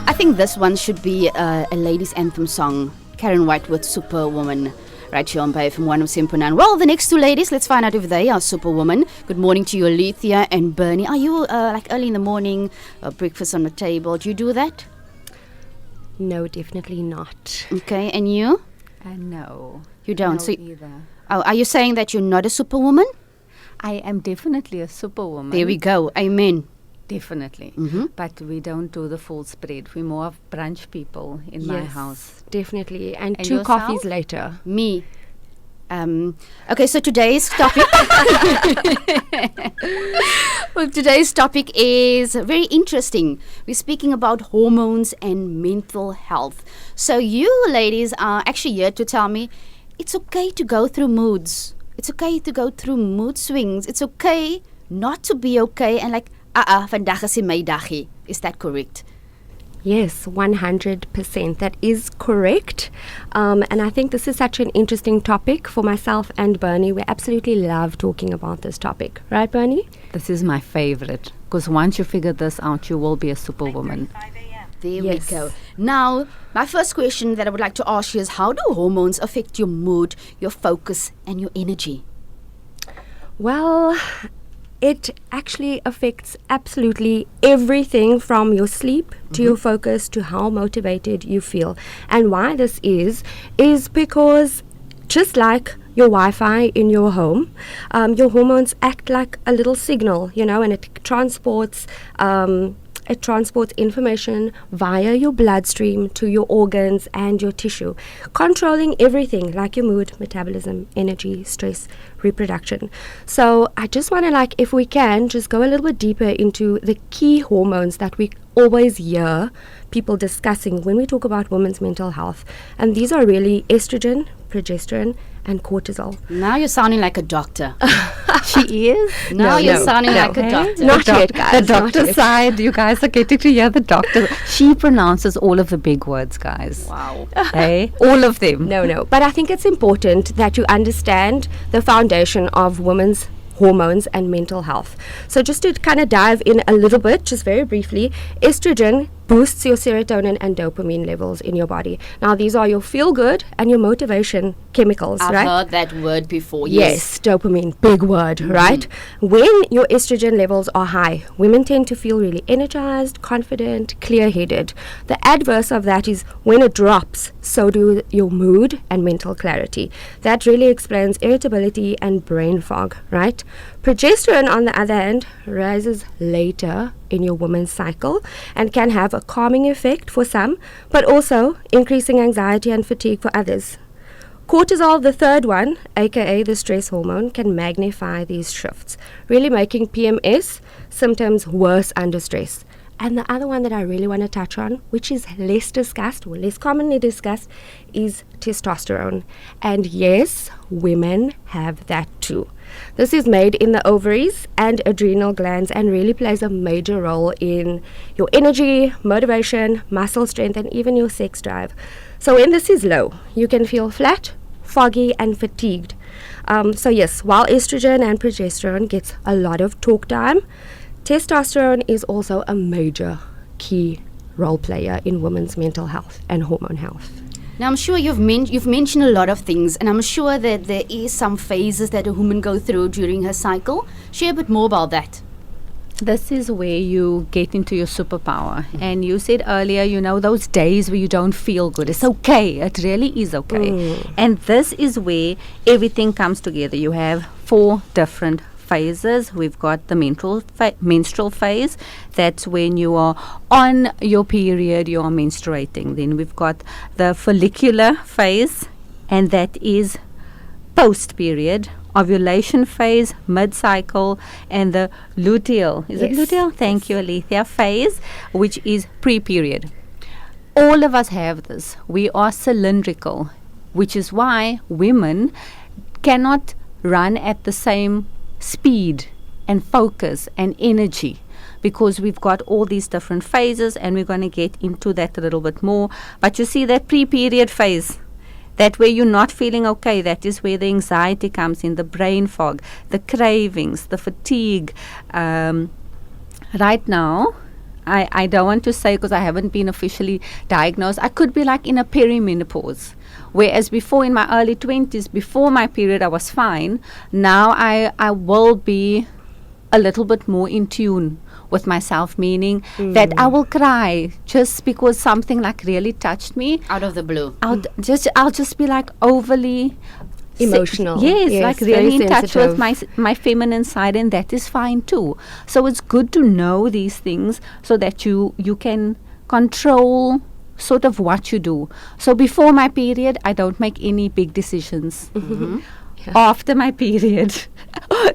I think this one should be a ladies' anthem song. Karen White with Superwoman. Right here on BayFM 107.9. Well, the next two ladies, let's find out if they are superwoman. Good morning to you, Alethea and Bernie. Are you like early in the morning, breakfast on the table? Do you do that? No, definitely not. Okay, and you? No. You don't? No So, either. are you saying that you're not a superwoman? I am definitely a superwoman. There we go. Amen. Definitely. Mm-hmm. But we don't do the full spread. We're more of brunch people in my house. Definitely. And 2 yourself? coffees later. Me. Okay, so today's topic. Well, today's topic is very interesting. We're speaking about hormones and mental health. So you ladies are actually here to tell me it's okay to go through moods. It's okay to go through mood swings. It's okay not to be okay and like, vandag is my daggie. Is that correct? Yes, 100%. That is correct. And I think this is such an interesting topic for myself and Bernie. We absolutely love talking about this topic. Right, Bernie? This is my favorite. Because once you figure this out, you will be a superwoman. There we go. Now, my first question that I would like to ask you is, how do hormones affect your mood, your focus, and your energy? Well, it actually affects absolutely everything from your sleep to your focus to how motivated you feel. And why this is because just like your Wi-Fi in your home, your hormones act like a little signal, and it transports information via your bloodstream to your organs and your tissue, controlling everything like your mood, metabolism, energy, stress, reproduction. So I just want to, if we can, just go a little bit deeper into the key hormones that we always hear people discussing when we talk about women's mental health. And these are really estrogen, progesterone, and cortisol. Now you're sounding like a doctor. She is? Now you're sounding like a doctor. Not yet, guys. The doctor side, you guys are getting to hear the doctor. She pronounces all of the big words, guys. Wow. Hey, all of them. No. But I think it's important that you understand the foundation of women's hormones and mental health. So just to kind of dive in a little bit, just very briefly, estrogen boosts your serotonin and dopamine levels in your body. Now, these are your feel-good and your motivation chemicals, I've right? heard that word before. Yes, dopamine, big word, right? When your estrogen levels are high, women tend to feel really energized, confident, clear-headed. The adverse of that is when it drops, so do your mood and mental clarity. That really explains irritability and brain fog, right? Progesterone, on the other hand, rises later in your woman's cycle and can have a calming effect for some, but also increasing anxiety and fatigue for others. Cortisol, the third one, aka the stress hormone, can magnify these shifts, really making PMS symptoms worse under stress. And the other one that I really want to touch on, which is less discussed or less commonly discussed, is testosterone. And yes, women have that too. This is made in the ovaries and adrenal glands and really plays a major role in your energy, motivation, muscle strength, and even your sex drive. So when this is low, you can feel flat, foggy, and fatigued. So yes, while estrogen and progesterone gets a lot of talk time, testosterone is also a major key role player in women's mental health and hormone health. Now, I'm sure you've mentioned a lot of things, and I'm sure that there is some phases that a woman go through during her cycle. Share a bit more about that. This is where you get into your superpower. And you said earlier, those days where you don't feel good. It's okay. It really is okay. And this is where everything comes together. You have 4 different phases. We've got the menstrual phase. That's when you are on your period, you are menstruating. Then we've got the follicular phase, and that is post-period. Ovulation phase, mid-cycle, and the luteal. Is it luteal? Thank you, Alethea. Phase, which is pre-period. All of us have this. We are cylindrical, which is why women cannot run at the same speed and focus and energy, because we've got all these different phases, and we're going to get into that a little bit more. But you see that pre-period phase, that where you're not feeling okay, that is where the anxiety comes in, the brain fog, the cravings, the fatigue. Right now, I don't want to say because I haven't been officially diagnosed. I could be like in a perimenopause. Whereas before, in my early 20s, before my period, I was fine. Now I will be a little bit more in tune with myself, meaning that I will cry just because something like really touched me. Out of the blue. I'll just be like overly Emotional. Yes, like very really in touch with sensitive. my feminine side, and that is fine too. So it's good to know these things so that you can control sort of what you do. So before my period, I don't make any big decisions. After my period,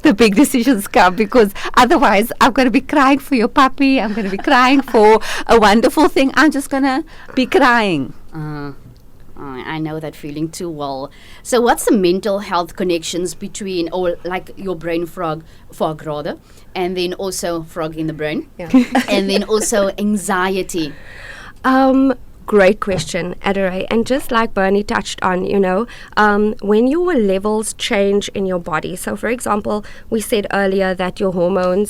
the big decisions come, because otherwise I'm going to be crying for your puppy. I'm going to be crying for a wonderful thing. I'm just going to be crying. I know that feeling too well. So what's the mental health connections between, or like your brain fog rather, and then also frog in the brain, and then also anxiety? Great question, Adore. And just like Bernie touched on, when your levels change in your body. So, for example, we said earlier that your hormone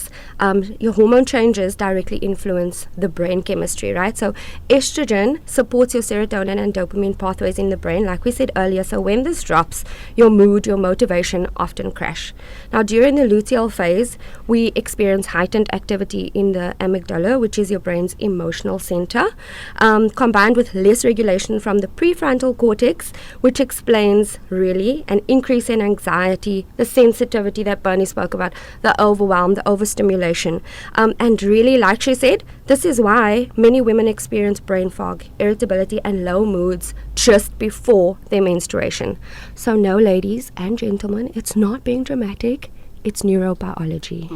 changes directly influence the brain chemistry, right? So, estrogen supports your serotonin and dopamine pathways in the brain, like we said earlier. So, when this drops, your mood, your motivation often crash. Now, during the luteal phase, we experience heightened activity in the amygdala, which is your brain's emotional center, combined with less regulation from the prefrontal cortex, which explains really an increase in anxiety, the sensitivity that Bernie spoke about, the overwhelm, the overstimulation. And really, like she said, this is why many women experience brain fog, irritability, and low moods just before their menstruation. So no, ladies and gentlemen, it's not being dramatic. It's neurobiology.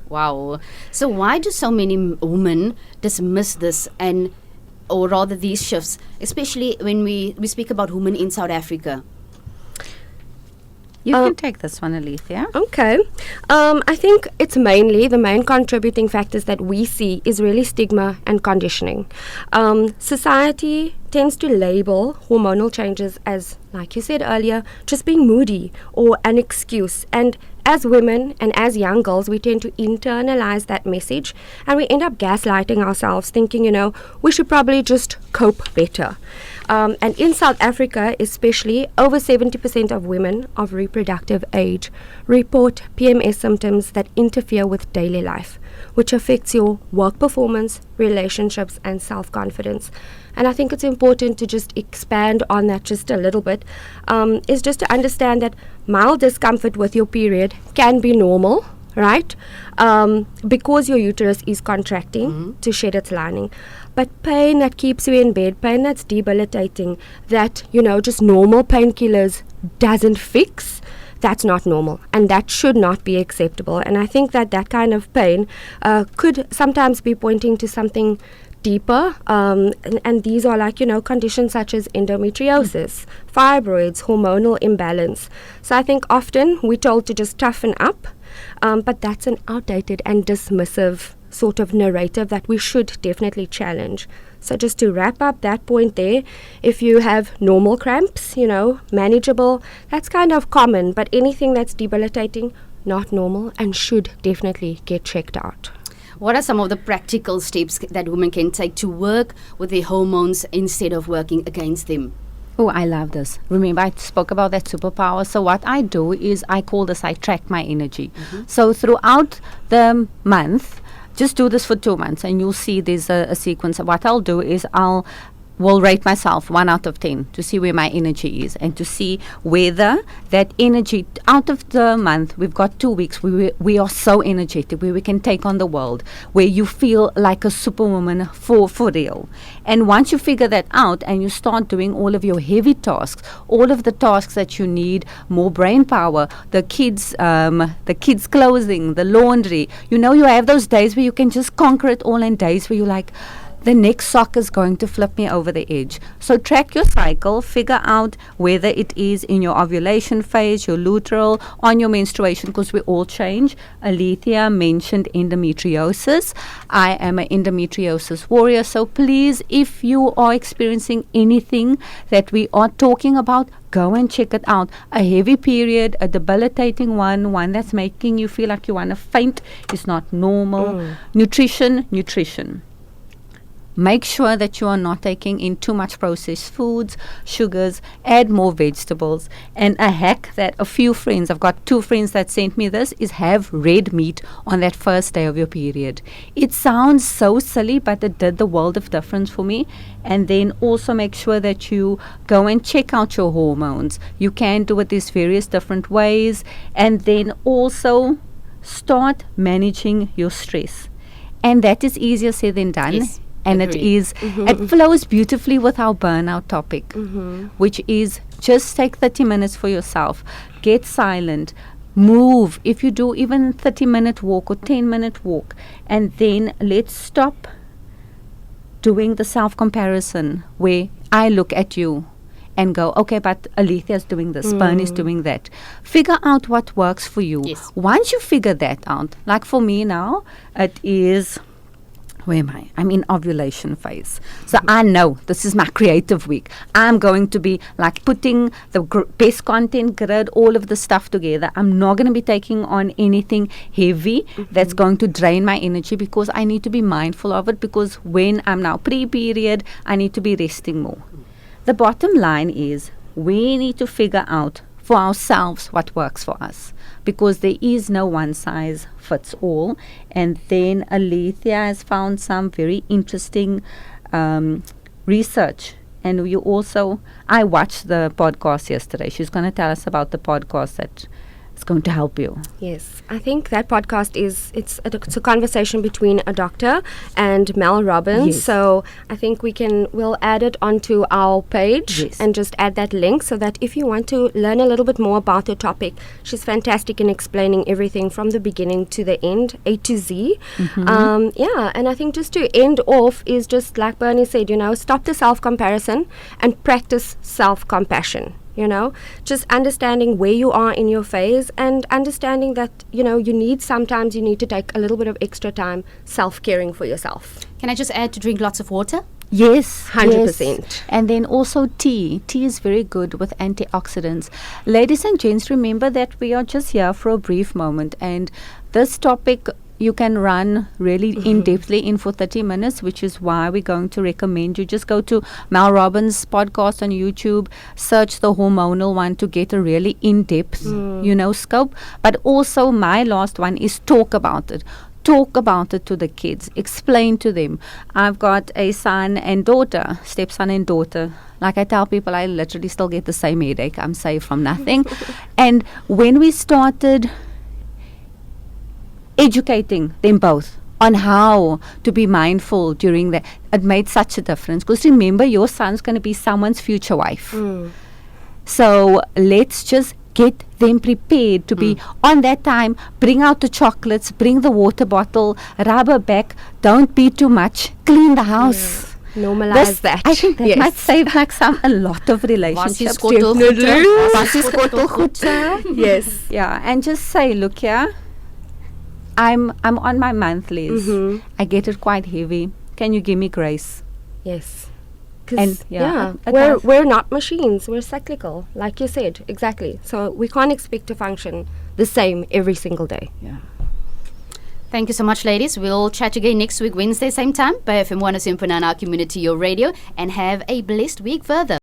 Wow. So why do so many women dismiss this, or rather these shifts, especially when we speak about women in South Africa? You can take this one, Alethea. Okay. I think it's mainly the main contributing factors that we see is really stigma and conditioning. Society tends to label hormonal changes as, like you said earlier, just being moody or an excuse. And as women and as young girls, we tend to internalize that message, and we end up gaslighting ourselves, thinking, we should probably just cope better. And in South Africa, especially, over 70% of women of reproductive age report PMS symptoms that interfere with daily life, which affects your work performance, relationships, and self-confidence. And I think it's important to just expand on that just a little bit, is just to understand that mild discomfort with your period can be normal, right? Because your uterus is contracting to shed its lining. But pain that keeps you in bed, pain that's debilitating, that, just normal painkillers doesn't fix, that's not normal, and that should not be acceptable. And I think that kind of pain could sometimes be pointing to something deeper, and these are like, conditions such as endometriosis, fibroids, hormonal imbalance. So I think often we're told to just toughen up, but that's an outdated and dismissive sort of narrative that we should definitely challenge. So just to wrap up that point there, if you have normal cramps, manageable, that's kind of common, but anything that's debilitating, not normal, and should definitely get checked out. What are some of the practical steps that women can take to work with their hormones instead of working against them? Oh, I love this. Remember, I spoke about that superpower. So what I do is I track my energy. So throughout the month, just do this for 2 months and you'll see there's a sequence. What I'll do is will rate myself 1 out of 10 to see where my energy is, and to see whether that energy, out of the month, we've got 2 weeks where we are so energetic, where we can take on the world, where you feel like a superwoman for real. And once you figure that out and you start doing all of your heavy tasks, all of the tasks that you need more brain power, the kids clothing, the laundry, you have those days where you can just conquer it all, and days where you're like, the next sock is going to flip me over the edge. So track your cycle, figure out whether it is in your ovulation phase, your luteal, on your menstruation, because we all change. Alethea mentioned endometriosis. I am an endometriosis warrior, so please, if you are experiencing anything that we are talking about, go and check it out. A heavy period, a debilitating one that's making you feel like you want to faint is not normal. Nutrition. Make sure that you are not taking in too much processed foods, sugars, add more vegetables. And a hack that a few friends, I've got 2 friends that sent me this, is have red meat on that first day of your period. It sounds so silly, but it did the world of difference for me. And then also make sure that you go and check out your hormones. You can do it these various different ways. And then also start managing your stress. And that is easier said than done. Yes. And Agreed. it is, it flows beautifully with our burnout topic, which is just take 30 minutes for yourself, get silent, move. If you do even 30-minute walk or 10-minute walk, and then let's stop doing the self-comparison where I look at you and go, okay, but Alethea's doing this, Bernie's doing that. Figure out what works for you. Yes. Once you figure that out, like for me now, it is... Where am I? I'm in ovulation phase. So I know this is my creative week. I'm going to be like putting the best content grid, all of the stuff together. I'm not going to be taking on anything heavy that's going to drain my energy, because I need to be mindful of it, because when I'm now pre-period, I need to be resting more. The bottom line is we need to figure out for ourselves what works for us, because there is no one size fits all. And then Alethea has found some very interesting research. And you also, I watched the podcast yesterday. She's going to tell us about the podcast that is going to help you. Yes, I think that podcast it's a conversation between a doctor and Mel Robbins. Yes. So I think we'll add it onto our page. Yes. And just add that link, so that if you want to learn a little bit more about the topic, she's fantastic in explaining everything from the beginning to the end, A to Z. And I think just to end off is just like Bernie said, stop the self-comparison and practice self-compassion. Just understanding where you are in your phase, and understanding that, sometimes you need to take a little bit of extra time self-caring for yourself. Can I just add to drink lots of water? Yes, 100%. yes. And then also tea. Tea is very good with antioxidants. Ladies and gents, remember that we are just here for a brief moment, and this topic you can run really in-depthly in for 30 minutes, which is why we're going to recommend you just go to Mel Robbins' podcast on YouTube, search the hormonal one to get a really in-depth, scope. But also my last one is talk about it. Talk about it to the kids. Explain to them. I've got a son and daughter, stepson and daughter. Like I tell people, I literally still get the same headache. I'm saved from nothing. And when we started educating them both on how to be mindful during that, it made such a difference. Because remember, your son's going to be someone's future wife. So let's just get them prepared to be on that time. Bring out the chocolates, bring the water bottle, rub her back, don't be too much, clean the house. Normalize that. I think that might save a lot of relationships. Yes. Yeah, and just say, look here, I'm on my monthlies. I get it quite heavy. Can you give me grace? Yes. And we're not machines. We're cyclical, like you said. Exactly. So we can't expect to function the same every single day. Yeah. Thank you so much, ladies. We'll chat again next week, Wednesday, same time, BayFM 107.9, our community, your radio, and have a blessed week further.